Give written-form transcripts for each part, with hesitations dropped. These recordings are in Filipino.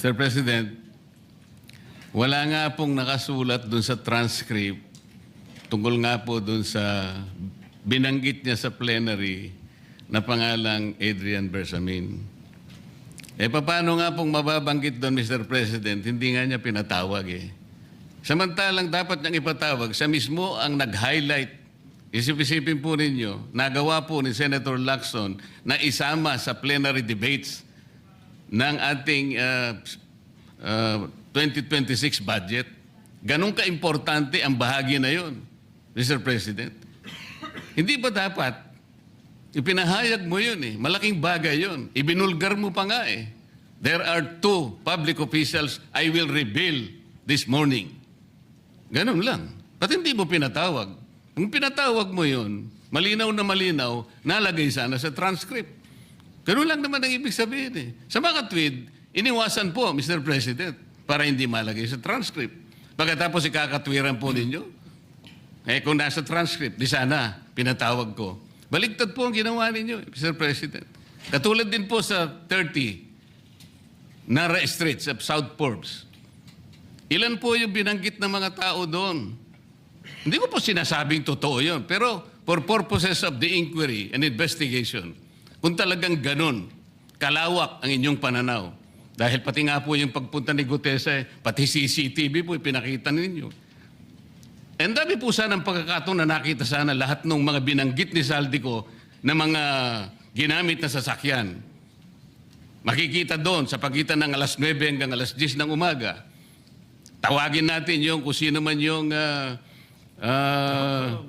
Mr. President, wala nga pong nakasulat dun sa transcript tungkol nga po dun sa binanggit niya sa plenary na pangalang Adrian Bersamin. Paano nga pong mababanggit doon, Mr. President? Hindi nga niya pinatawag eh. Samantalang dapat niyang ipatawag, siya mismo ang nag-highlight. Isip-isipin po ninyo, nagawa po ni Senator Lacson na isama sa plenary debates ng ating 2026 budget. Ganun ka-importante ang bahagi na yun, Mr. President. Hindi ba dapat ipinahayag mo yun eh? Malaking bagay yun. Ibinulgar mo pa nga eh. There are 2 public officials I will reveal this morning. Ganun lang. Ba't hindi mo pinatawag? Kung pinatawag mo yun, malinaw na malinaw, nalagay sana sa transcript. Ganun lang naman ang ibig sabihin eh. Sa mga tweet, iniwasan po, Mr. President, para hindi malagay sa transcript. Pagkatapos ikakatwiran po ninyo, kung nasa transcript, di sana pinatawag ko. Baligtad po ang ginawa ninyo, Mr. President. Katulad din po sa 30 Nara Streets of South Forbes. Ilan po yung binanggit ng mga tao doon? Hindi ko po sinasabing totoo yun, pero for purposes of the inquiry and investigation, kung talagang ganun, kalawak ang inyong pananaw, dahil pati nga po yung pagpunta ni Gutesa, pati CCTV po ipinakita ninyo. And dami po sana ang pagkakataon na nakita sana lahat ng mga binanggit ni Saldico na mga ginamit na sasakyan. Makikita doon sa pagitan ng alas 9 hanggang alas 10 ng umaga. Tawagin natin yung kung sino man yung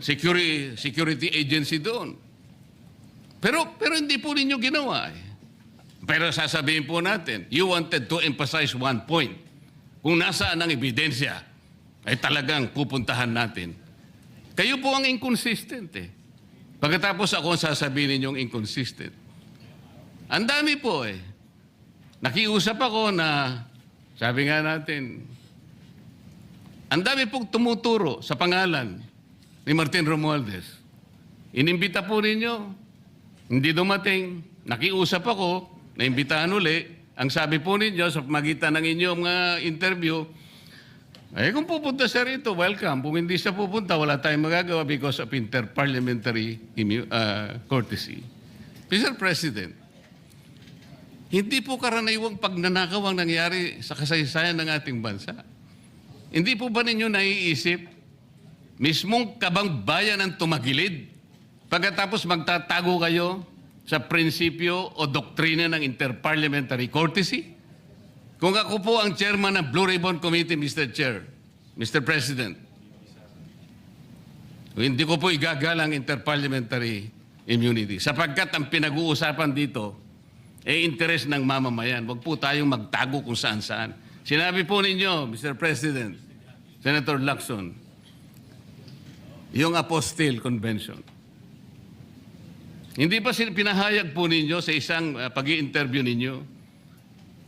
security agency doon. Pero hindi po ninyo ginawa eh. Pero sasabihin po natin, you wanted to emphasize one point. Kung nasaan ang ebidensya, ay talagang pupuntahan natin. Kayo po ang inconsistent eh. Pagkatapos ako ang sasabihin ninyong inconsistent. Ang dami po eh. Nakiusap ako na, sabi nga natin, ang dami pong tumuturo sa pangalan ni Martin Romualdez. Inimbita po ninyo, hindi dumating, nakiusap ako, naimbitahan uli, ang sabi po ninyo sa magitan ng inyong interview, kung pupunta siya rito, welcome. Kung hindi siya pupunta, wala tayong magagawa because of interparliamentary courtesy. Mr. President, hindi po karaniwang pagnanakaw ang nangyari sa kasaysayan ng ating bansa. Hindi po ba ninyo naiisip, mismong kabang bayan ang tumagilid, pagkatapos magtatago kayo sa prinsipyo o doktrina ng interparliamentary courtesy? Kung ako po ang chairman ng Blue Ribbon Committee, Mr. Chair, Mr. President, hindi ko po igagalang interparliamentary immunity sapagkat ang pinag-uusapan dito ay interes ng mamamayan. Huwag po tayong magtago kung saan-saan. Sinabi po ninyo, Mr. President, Senator Lacson, yung Apostille Convention. Hindi ba pinahayag po ninyo sa isang pag-i-interview ninyo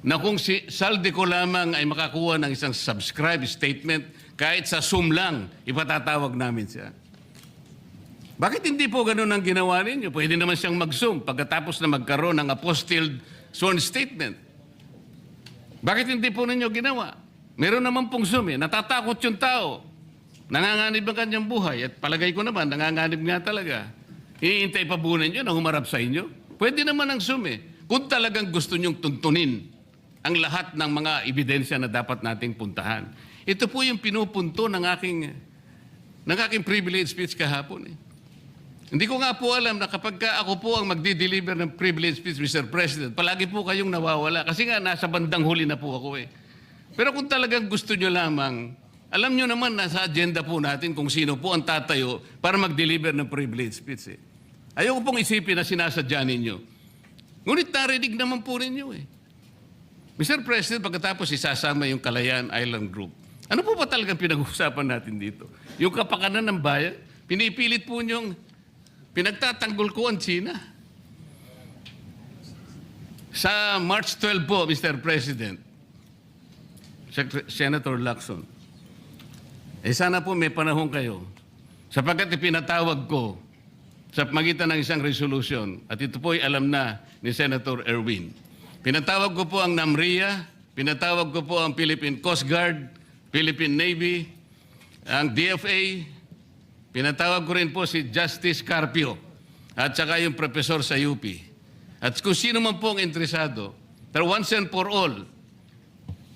na kung si Saldico lamang ay makakuha ng isang subscribe statement, kahit sa Zoom lang, ipatatawag namin siya. Bakit hindi po ganun ang ginawa ninyo? Pwede naman siyang mag-Zoom pagkatapos na magkaroon ng apostilled sworn statement. Bakit hindi po ninyo ginawa? Meron naman pong Zoom eh. Natatakot yung tao. Nanganganib ang kanyang buhay. At palagay ko naman, nanganganib nga talaga. Iintay pa po ninyo na humarap sa inyo? Pwede naman ang Zoom eh. Kung talagang gusto nyong tuntunin ang lahat ng mga ebidensya na dapat nating puntahan. Ito po yung pinupunto ng aking privilege speech kahapon eh. Hindi ko nga po alam na kapag ako po ang magdi-deliver ng privilege speech, Mr. President, palagi po kayong nawawala. Kasi nga, nasa bandang huli na po ako eh. Pero kung talagang gusto nyo lamang, alam nyo naman nasa agenda po natin kung sino po ang tatayo para mag-deliver ng privilege speech eh. Ayoko pong isipin na sinasadya ninyo. Ngunit narinig naman po ninyo eh. Mr. President, pagkatapos isasama yung Kalayaan Island Group, ano po ba talagang pinag-uusapan natin dito? Yung kapakanan ng bayan, pinipilit po nyong pinagtatanggol ko ang China. Sa March 12 po, Mr. President, Senator Lacson, sana po may panahon kayo sapagkat ipinatawag ko sa magitan ng isang resolution at ito po ay alam na ni Senator Erwin. Pinatawag ko po ang NAMRIA pinatawag ko po ang Philippine Coast Guard, Philippine Navy, ang DFA, pinatawag ko rin po si Justice Carpio at saka yung professor sa UP. At kung sino man po ang interesado, pero once and for all,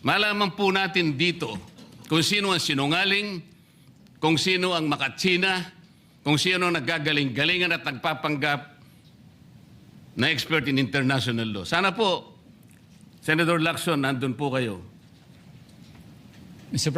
malaman po natin dito kung sino ang sinungaling, kung sino ang makatsina, kung sino ang naggagaling-galingan at nagpapanggap na expert in international law. Sana po, Senator Lacson, nandun po kayo. Mr. President.